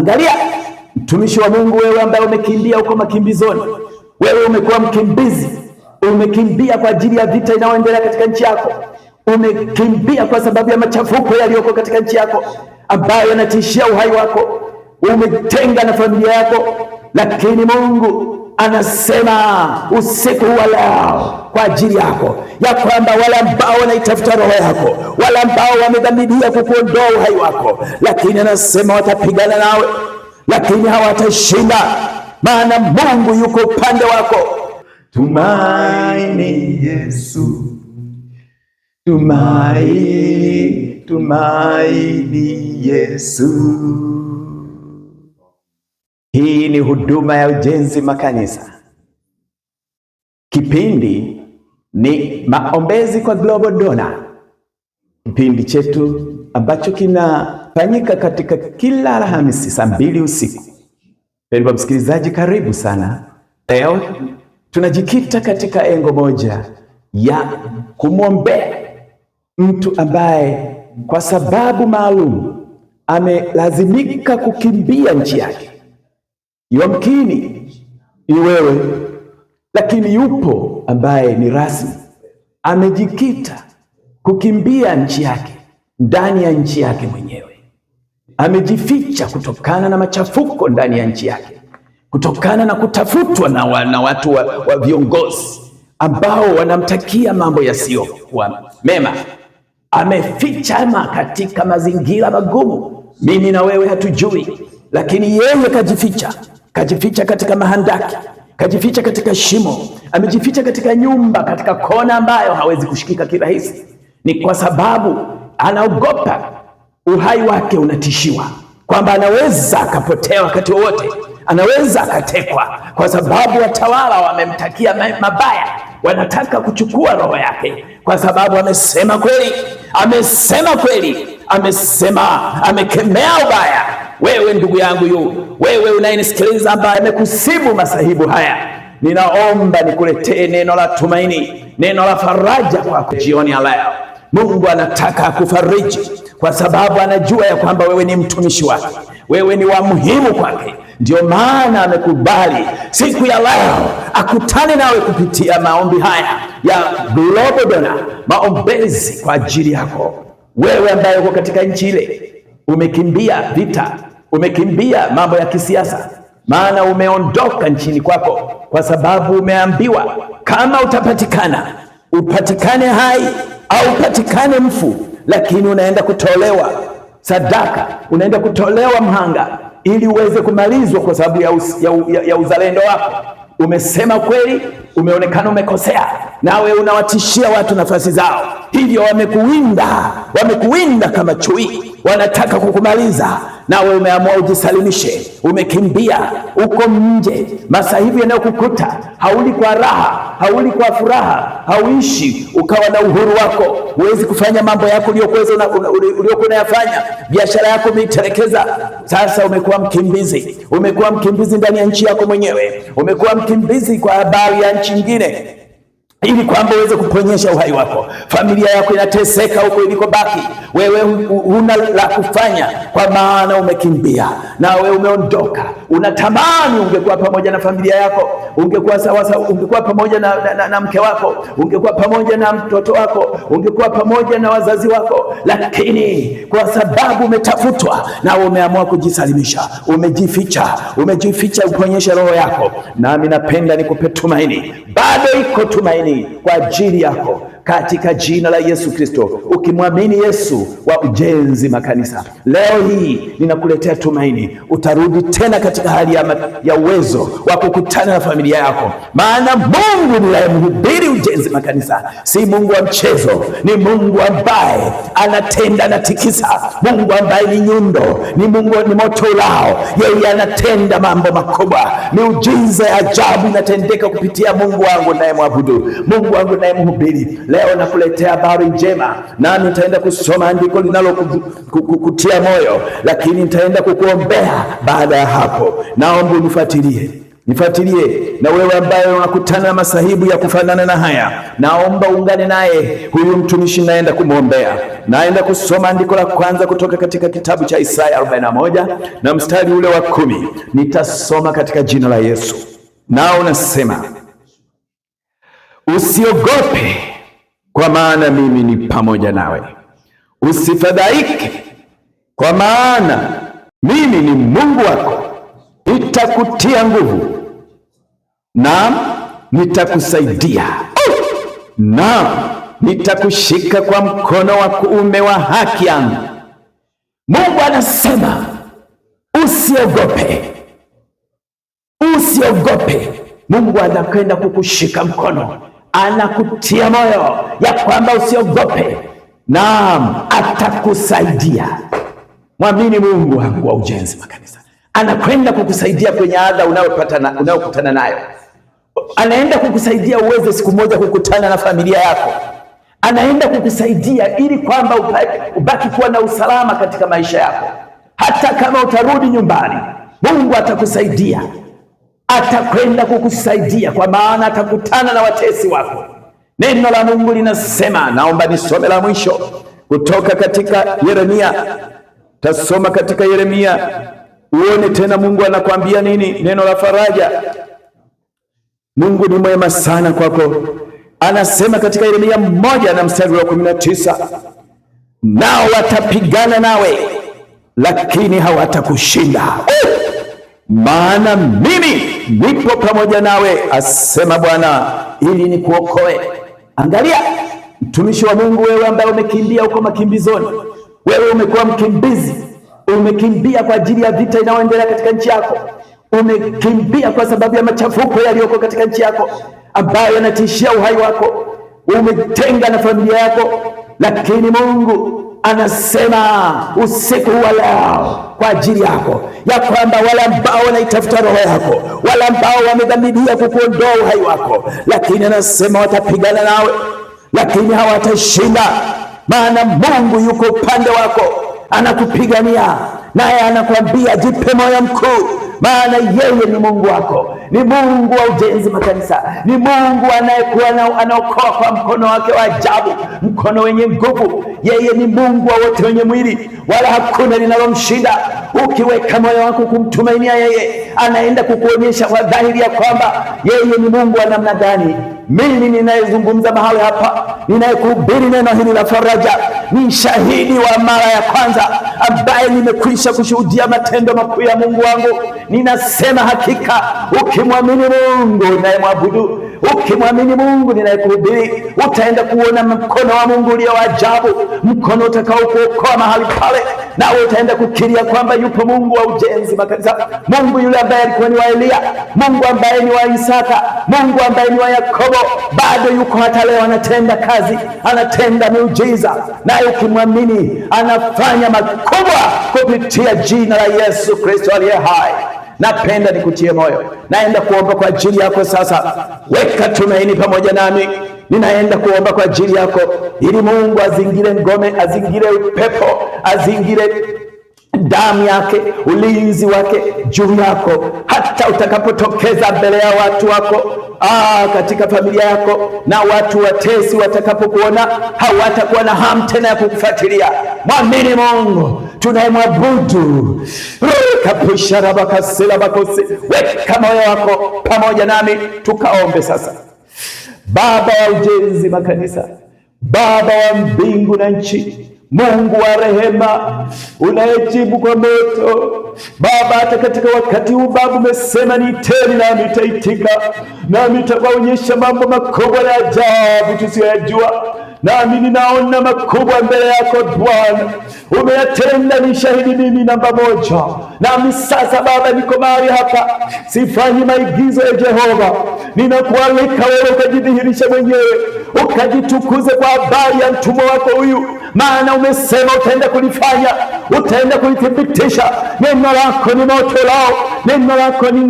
Angalia mtumishi wa Mungu, wewe ambaye umekimbia huko makimbizoni, wewe umekuwa mkimbizi, umekimbia kwa ajili ya vita inayoendelea katika nchi yako, umekimbia kwa sababu ya machafuko yaliyoko katika nchi yako ambayo yanatishia uhai wako, umetenga na familia yako, lakini Mungu anasema usiku wa leo kwa ajili yako ya kwamba wale ambao wanaitafuta roho yako, wale ambao wamedhamiria kukuondoa uhai wako, lakini anasema watapigana nawe, lakini hawatashinda, maana Mungu yuko upande wako. Tumaini Yesu, tumaini Yesu. Hii ni huduma ya ujenzi makanisa. Kipindi ni maombezi kwa Global Donor, kipindi chetu ambacho kinafanyika katika kila Alhamisi saa 2 usiku. Mpendwa msikilizaji, karibu sana. Leo tunajikita katika engo moja ya kumwombea mtu ambaye kwa sababu maalum amelazimika kukimbia nchi yake. Yamkini ni wewe, lakini yupo ambaye ni rasmi amejikita kukimbia nchi yake, ndani ya nchi yake mwenyewe. Amejificha kutokana na machafuko ndani ya nchi yake, kutokana na kutafutwa na watu wa viongozi ambao wanamtakia mambo yasiyokuwa mema. Amefichama katika mazingira magumu, mimi na wewe hatujui, lakini yeye kajificha katika mahandaki, kajificha katika shimo, amejificha katika nyumba, katika kona ambayo hawezi kushikika kirahisi. Ni kwa sababu anaogopa uhai wake unatishiwa, kwamba anaweza akapotea wakati wowote, anaweza akatekwa, kwa sababu watawala wamemtakia mabaya, wanataka kuchukua roho yake, kwa sababu amesema kweli, amekemea ubaya. Wewe ndugu yangu wewe unayenisikiliza, ambaye amekusibu masahibu haya, ninaomba nikuletee neno la tumaini, neno la faraja kwako jioni ya leo. Mungu anataka akufariji, kwa sababu anajua ya kwamba wewe ni mtumishi wake, wewe ni wa muhimu kwake. Ndio maana amekubali siku ya leo akutane nawe kupitia maombi haya ya Global Donor, maombezi kwa ajili yako wewe ambaye uko katika nchi ile, umekimbia vita, umekimbia mambo ya kisiasa, maana umeondoka nchini kwako kwa sababu umeambiwa kama utapatikana, upatikane hai au upatikane mfu, lakini unaenda kutolewa sadaka, unaenda kutolewa mhanga ili uweze kumalizwa kwa sababu ya uzalendo wako. Umesema kweli, umeonekana umekosea, nawe unawatishia watu nafasi zao, hivyo wamekuwinda kama chui, wanataka kukumaliza, nawe umeamua ujisalimishe. Umekimbia uko nje, masahibu yanayokukuta, hauli kwa raha, hauli kwa furaha, hauishi ukawa na uhuru wako, huwezi kufanya mambo yako uliokuwa unayafanya, biashara yako umeitelekeza. Sasa umekuwa mkimbizi ndani ya nchi yako mwenyewe, umekuwa mkimbizi kwa habari ya nchi nyingine, ili kwamba uweze kuponyesha uhai wako. Familia yako inateseka huko ilikobaki, wewe huna la kufanya, kwa maana umekimbia na wewe umeondoka. Unatamani ungekuwa pamoja na familia yako, ungekuwa sawa, ungekuwa pamoja na mke wako, ungekuwa pamoja na mtoto wako, ungekuwa pamoja na wazazi wako, lakini kwa sababu umetafutwa na umeamua kujisalimisha, umejificha uponyeshe roho yako. Nami napenda nikupe tumaini, bado iko tumaini kwa ajili yako katika jina la Yesu Kristo. Ukimwamini Yesu wa ujenzi makanisa, leo hii ninakuletea tumaini. Utarudi tena katika hali ya uwezo wa kukutana na familia yako, maana Mungu ninayemhubiri ujenzi makanisa si Mungu wa mchezo, ni Mungu ambaye anatenda, anatikisa, Mungu ambaye ni nyundo, ni Mungu ni moto ulao. Yeye anatenda mambo makubwa, miujiza ya ajabu inatendeka kupitia Mungu wangu ninayemwabudu, Mungu wangu ninayemhubiri. Leo nakuletea habari njema, nami nitaenda kusoma andiko linalokutia moyo, lakini nitaenda kukuombea baada ya hapo. Naomba unifuatilie. Nifuatilie na wewe ambaye unakutana na masahibu ya kufanana na haya, naomba ungane naye huyu mtumishi. Naenda kumwombea, naenda kusoma andiko la kwanza kutoka katika kitabu cha Isaya 41 na mstari ule wa 10. Nitasoma katika jina la Yesu. Nao unasema, usiogope, kwa maana mimi ni pamoja nawe. Usifadhaike, kwa maana mimi ni Mungu wako. Nitakutia nguvu, naam, nitakusaidia, naam, nitakushika kwa mkono wa kuume wa haki yangu. Mungu anasema usiogope, usiogope. Mungu anakwenda kukushika mkono, anakutia moyo ya kwamba usiogope, naam, atakusaidia. Mwamini Mungu wangu wa Ujenzi Makanisa, anakwenda kukusaidia kwenye adha unayokutana nayo. Anaenda kukusaidia uweze siku moja kukutana na familia yako. Anaenda kukusaidia ili kwamba ubaki kuwa na usalama katika maisha yako. Hata kama utarudi nyumbani, Mungu atakusaidia. Atakwenda kukusaidia, kwa maana atakutana na watesi wako. Neno la Mungu linasema, naomba nisome la mwisho kutoka katika Yeremia. Tasoma katika Yeremia uone tena Mungu anakuambia nini, neno la faraja. Mungu ni mwema sana kwako. Anasema katika Yeremia 1 na mstari wa 19, nao watapigana nawe, lakini hawatakushinda, maana mimi nipo pamoja nawe, asema Bwana, ili nikuokoe. Angalia mtumishi wa Mungu, wewe ambaye umekimbia huko makimbizoni, wewe umekuwa mkimbizi, umekimbia kwa ajili ya vita inayoendelea katika nchi yako, umekimbia kwa sababu ya machafuko yaliyoko katika nchi yako ambayo yanatishia uhai wako, umetenga na familia yako, lakini Mungu anasema usiku wa leo kwa ajili yako ya kwamba wale ambao wanaitafuta roho yako, wale ambao wamedhamiria kukuondoa uhai wako, lakini anasema watapigana nawe, lakini hawatashinda, maana Mungu yuko upande wako, anakupigania, naye anakuambia jipe moyo mkuu, maana yeye ni Mungu wako, ni Mungu wa Ujenzi Makanisa, ni Mungu anayekuwa anaokoa kwa mkono wake wa ajabu, mkono wenye nguvu. Yeye ni Mungu wa wote wenye mwili, wala hakuna linalomshinda. Ukiweka moyo wako kumtumainia yeye, anaenda kukuonyesha kwa dhahiri ya kwamba yeye ni Mungu wa namna gani. Mimi ninayezungumza mahali hapa, ninayekuhubiri neno hili la faraja, ni shahidi wa mara ya kwanza ambaye nimekwisha kushuhudia matendo makuu ya Mungu wangu. Ninasema hakika, ukimwamini Mungu ninayemwabudu, ukimwamini Mungu ninayekuhubiri, utaenda kuona mkono wa Mungu ulio ajabu, mkono utakao kuokoa mahali pale, nawe utaenda kukiria kwamba yupo Mungu wa Ujenzi Makanisa, Mungu yule ambaye alikuwa ni wa Elia, Mungu ambaye ni wa Isaka, Mungu ambaye ni wa Yakobo, bado yuko hata leo, anatenda kazi, anatenda miujiza, naye ukimwamini anafanya makubwa kupitia jina la Yesu Kristo aliye hai. Napenda nikutie moyo. Naenda kuomba kwa ajili yako sasa. Weka tumaini pamoja nami. Ninaenda kuomba kwa ajili yako ili Mungu azingire ngome, azingire upepo, azingire damu yake, ulinzi wake juu yako, hata utakapotokeza mbele ya watu wako, katika familia yako, na watu watesi watakapokuona hawatakuwa na hamu tena ya kukufuatilia. Mwamini Mungu tunayemwabudu. Weka moyo wako pamoja nami, tukaombe sasa. Baba wa Ujenzi Makanisa, Baba wa mbingu na nchi, Mungu wa rehema, unayejibu kwa moto, Baba, hata katika wakati huu Baba umesema niiteni nami nitaitika, nami nitawaonyesha mambo makubwa na ajabu tusiyoyajua. Nami ninaona makubwa mbele yako Bwana, umeyatenda, ni shahidi mimi namba moja. Nami sasa Baba niko mahali hapa, sifanyi maigizo ya Jehova, ninakualika wewe ukajidhihirisha mwenyewe, ukajitukuze kwa habari ya mtumwa wako huyu, maana umesema utaenda kulifanya. utaenda kulithibitisha. Neno lako ni moto lao, neno lako ni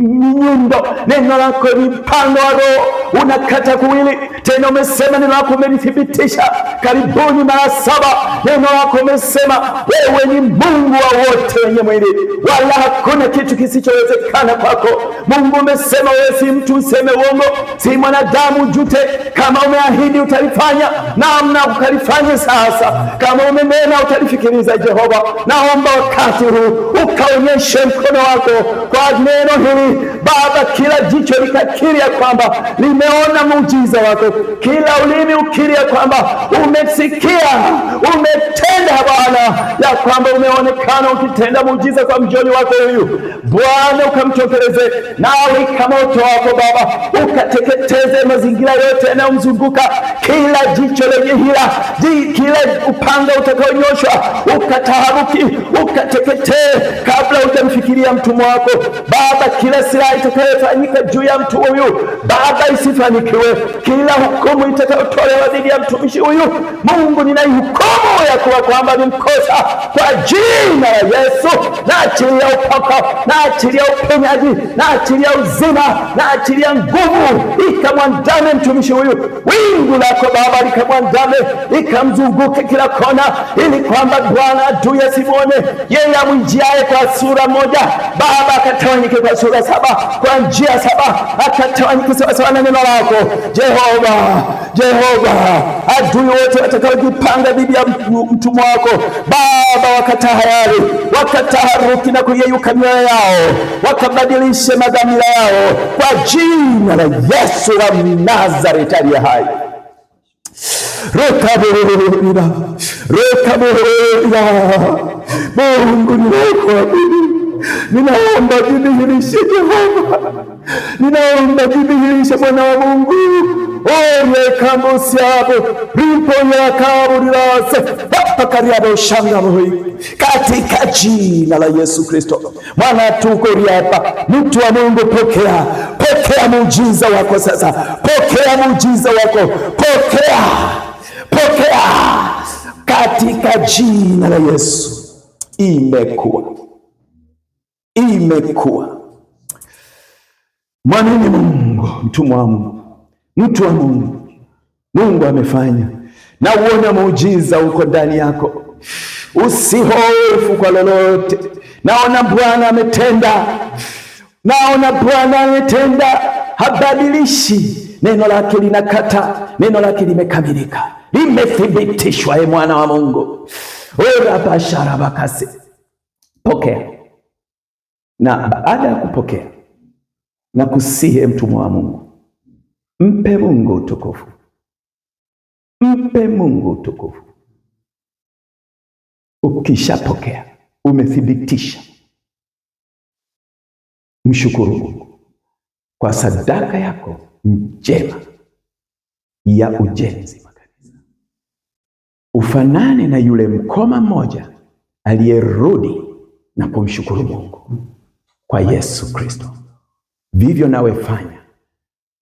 nyundo, neno lako ni mpando wa Roho, unakata kuwili. Tena umesema neno lako umelithibitisha karibuni mara 7. Neno lako umesema wewe ni Mungu wa wote wenye mwili, wala hakuna kitu kisichowezekana kwako. Mungu umesema wewe si mtu useme uongo, si mwanadamu ujute. Kama umeahidi utalifanya, namna ukalifanya sasa. Kama umenena utalifikiriza. Jehova, naomba wakati huu ukaonyeshe mkono wako kwa neno hili Baba, kila jicho likakiri ya kwamba limeona muujiza wako, kila ulimi ukiri ya kwamba umesikia, umetenda Bwana, ya kwamba umeonekana ukitenda muujiza kwa mjoli wako huyu Bwana, ukamtokeleze nawe kama moto wako Baba, ukateketeze mazingira yote yanayomzunguka, kila jicho lenye hila, kila upanga utakaonyoshwa ukataharuki, ukateketee kabla hujamfikiria mtumwa wako Baba. Kila silaha itakayofanyika juu ya mtu huyu Baba isifanikiwe, kila hukumu itakayotolewa dhidi ya mtumishi huyu Mungu, ninaihukumu ya kuwa kwamba ni mkosa kwa jina la Yesu. Naachilia upako, naachilia uponyaji, naachilia uzima, naachilia nguvu ikamwandame mtumishi huyu. Wingu lako Baba likamwandame, likamzunguke kila kona, ili kwamba Bwana adui asimuone. Yeye amwijiaye kwa sura moja Baba akatawanyike kwa sura 7, kwa njia 7 akatawanyike sawasawa na neno lako Jehova. Jehova, adui wote watakaojipanga dhidi ya mtumwa wako Baba wakatahayari, wakataharuki na kuyeyuka mioyo yao, wakabadilishe madhamira yao kwa jina la Yesu wa Nazareti aliye hai. Rekaburira Mungu ninakuabudu, ninaomba jidhihirishe Jehova, ninaomba jidhihirishe Bwana wa Mungu. Katika jina la Yesu Kristo mwana tukoriapa, mtu wa Mungu, pokea muujiza wako sasa, pokea muujiza wako, pokea katika jina la Yesu. Imekuwa. Mwamini Mungu, mtumwa wa Mungu, mtu wa Mungu. Mungu amefanya, na uone muujiza uko ndani yako. Usihofu kwa lolote. Naona Bwana ametenda, habadilishi. Neno lake linakata, neno lake limekamilika, limethibitishwa. Mwana wa Mungu, orabasharabakase, pokea. Na baada ya kupokea na kusihe, mtumwa wa Mungu, mpe Mungu utukufu, mpe Mungu utukufu. Ukishapokea, umethibitisha, mshukuru Mungu kwa sadaka yako njema ya ujenzi makanisa. Ufanane na yule mkoma mmoja aliyerudi na kumshukuru Mungu kwa Yesu Kristo. Vivyo nawe fanya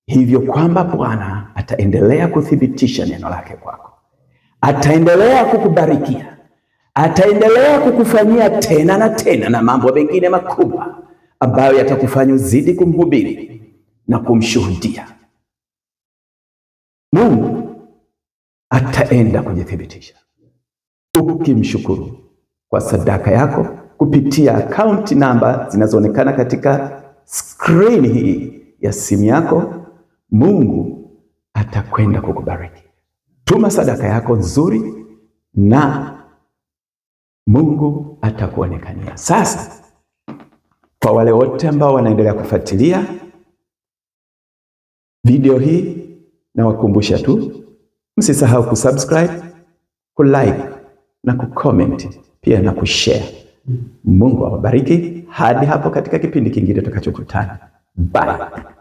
hivyo, kwamba Bwana ataendelea kuthibitisha neno lake kwako, ataendelea kukubarikia, ataendelea kukufanyia tena na tena na mambo mengine makubwa ambayo yatakufanya uzidi kumhubiri na kumshuhudia. Mungu ataenda kujithibitisha ukimshukuru kwa sadaka yako kupitia akaunti namba zinazoonekana katika skrini hii ya simu yako. Mungu atakwenda kukubariki. Tuma sadaka yako nzuri na Mungu atakuonekania. Sasa kwa wale wote ambao wanaendelea kufuatilia video hii, na wakumbusha tu, msisahau kusubscribe, kulike na kucomment, pia na kushare. Mungu awabariki hadi hapo katika kipindi kingine tutakachokutana. Bye.